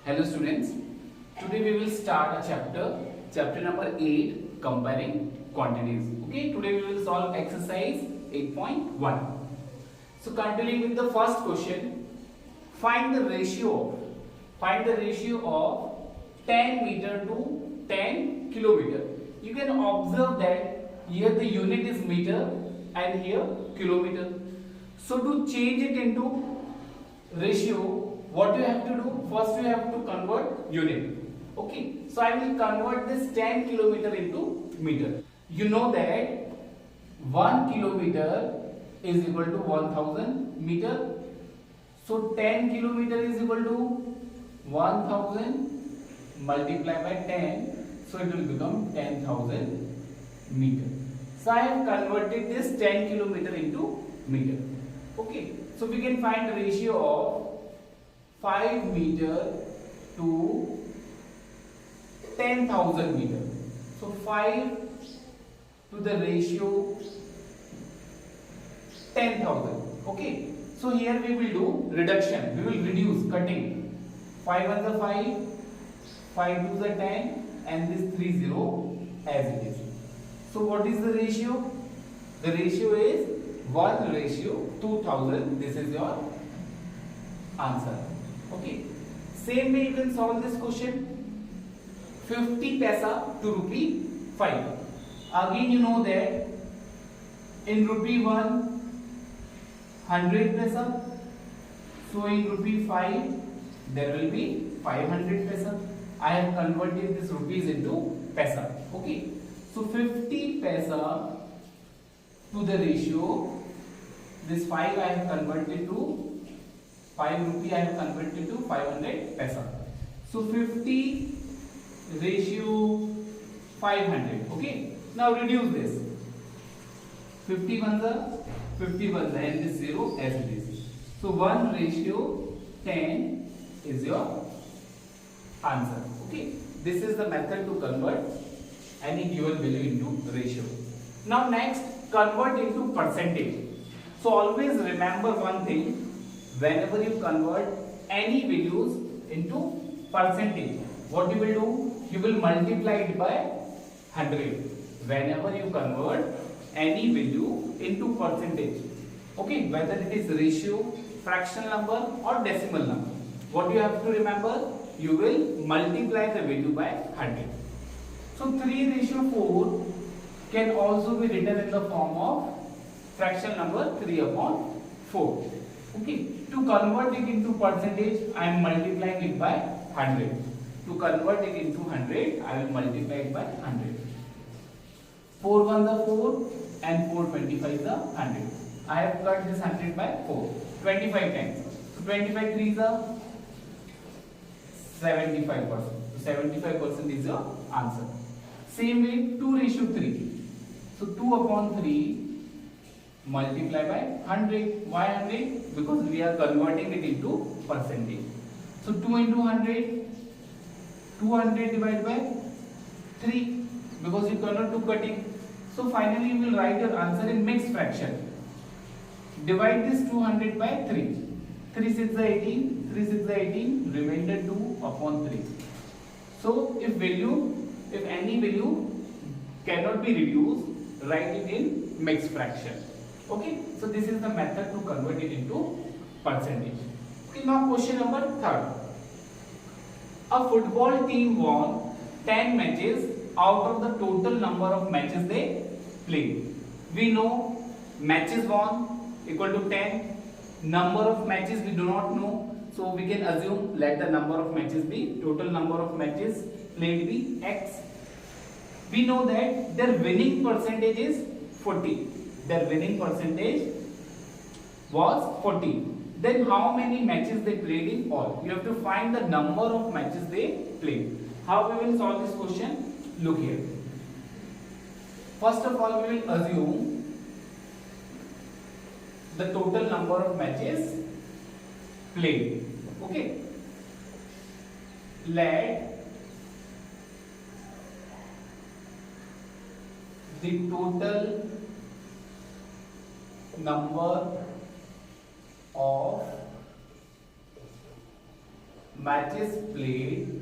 Hello students, today we will start a chapter number 8, comparing quantities. Okay, today we will solve exercise 8.1. So continuing with the first question, find the ratio of 10 meter to 10 kilometer. You can observe that here the unit is meter and here kilometer. So to change it into ratio, what you have to do? First you have to convert unit. Okay, so I will convert this 10 kilometer into meter. You know that 1 kilometer is equal to 1000 meter. So 10 kilometer is equal to 1000 multiplied by 10. So it will become 10,000 meter. So I have converted this 10 kilometer into meter. Okay, so we can find the ratio of 5 meter to 10,000 meter. So 5 to the ratio 10,000. Okay, so here we will do reduction. We will reduce, cutting. 5 1 the 5, 5 2 the 10, and this 3 0 as it is. So what is the ratio? The ratio is 1 ratio 2000. This is your answer. Okay. Same way you can solve this question. 50 paisa to rupee 5. Again you know that in rupee 1 100 paisa. So in rupee 5 there will be 500 paisa. I have converted this rupees into paisa. Okay. So 50 paisa to the ratio, this 5 I have converted to 5 rupee, I have converted to 500 paisa. So 50 ratio 500. Okay. Now reduce this. 50 1 and this 0 as it is. So 1 ratio 10 is your answer. Okay. This is the method to convert any given value into ratio. Now next, convert into percentage. So always remember one thing. Whenever you convert any values into percentage, what you will do? You will multiply it by 100. Whenever you convert any value into percentage, okay, whether it is ratio, fractional number or decimal number, what you have to remember? You will multiply the value by 100. So 3 ratio 4 can also be written in the form of fractional number 3 upon 4. Okay, to convert it into percentage, I am multiplying it by 100. To convert it into 100, I will multiply it by 100. 4 1 the 4 and 4 25 the 100. I have cut this 100 by 4. 25 times. So 25 3 is the 75%. So 75% is your answer. Same way 2 ratio 3. So 2 upon 3 multiply by 100. Why 100? Because we are converting it into percentage. So 2 into 100, 200 divided by 3, because you cannot do cutting. So finally you will write your answer in mixed fraction. Divide this 200 by 3. 3 6 is 18, 3 6 is 18, remainder 2 upon 3. So if any value cannot be reduced, write it in mixed fraction. Okay, so this is the method to convert it into percentage. Okay, now question number 3. A football team won 10 matches out of the total number of matches they played. We know matches won equal to 10. Number of matches we do not know. So we can assume let the number of matches be, total number of matches played be X. We know that their winning percentage is 40. Their winning percentage was 40. Then how many matches they played in all? You have to find the number of matches they played. How we will solve this question? Look here. First of all, we will assume the total number of matches played. Okay. Let the total number of matches played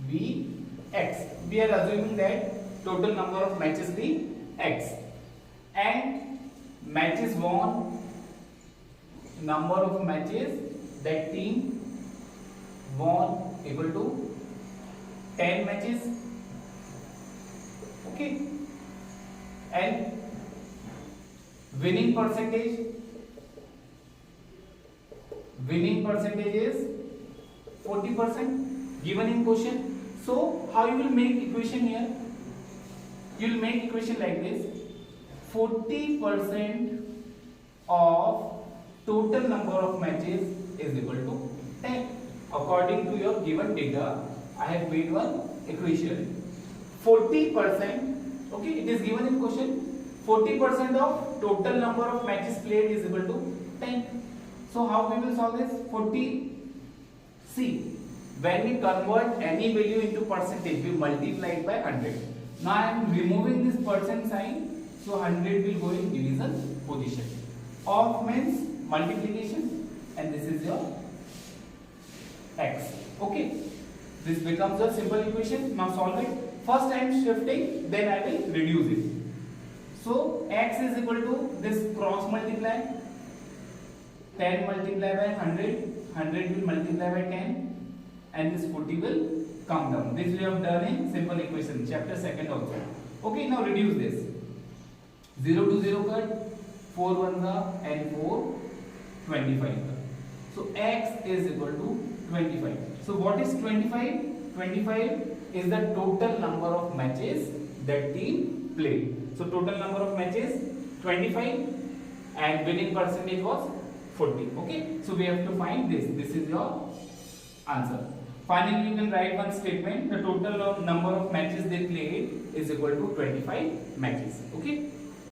be X. We are assuming that total number of matches be X and matches won, number of matches that team won equal to 10 matches. Okay, and winning percentage is 40% given in question. So how you will make equation here? You will make equation like this: 40% of total number of matches is equal to 10. According to your given data, I have made one equation. 40%, okay, it is given in question. 40% of total number of matches played is equal to 10. So how we will solve this? 40. See, when we convert any value into percentage, we multiply it by 100. Now I am removing this percent sign, so 100 will go in division position. Of means multiplication, and this is your X. Okay, this becomes a simple equation. Now solve it. First I am shifting, then I will reduce it. So X is equal to this cross multiply. 10 multiply by 100, 100 will multiply by 10, and this 40 will come down. This we have done in simple equation, chapter 2nd also. Okay, now reduce this. 0 to 0 cut, 4 1 and 4, 25. So X is equal to 25. So what is 25? 25 is the total number of matches that team played. So total number of matches 25 and winning percentage was 40. Okay, so we have to find this. This is your answer. Finally, you can write one statement: the total number of matches they played is equal to 25 matches. Okay.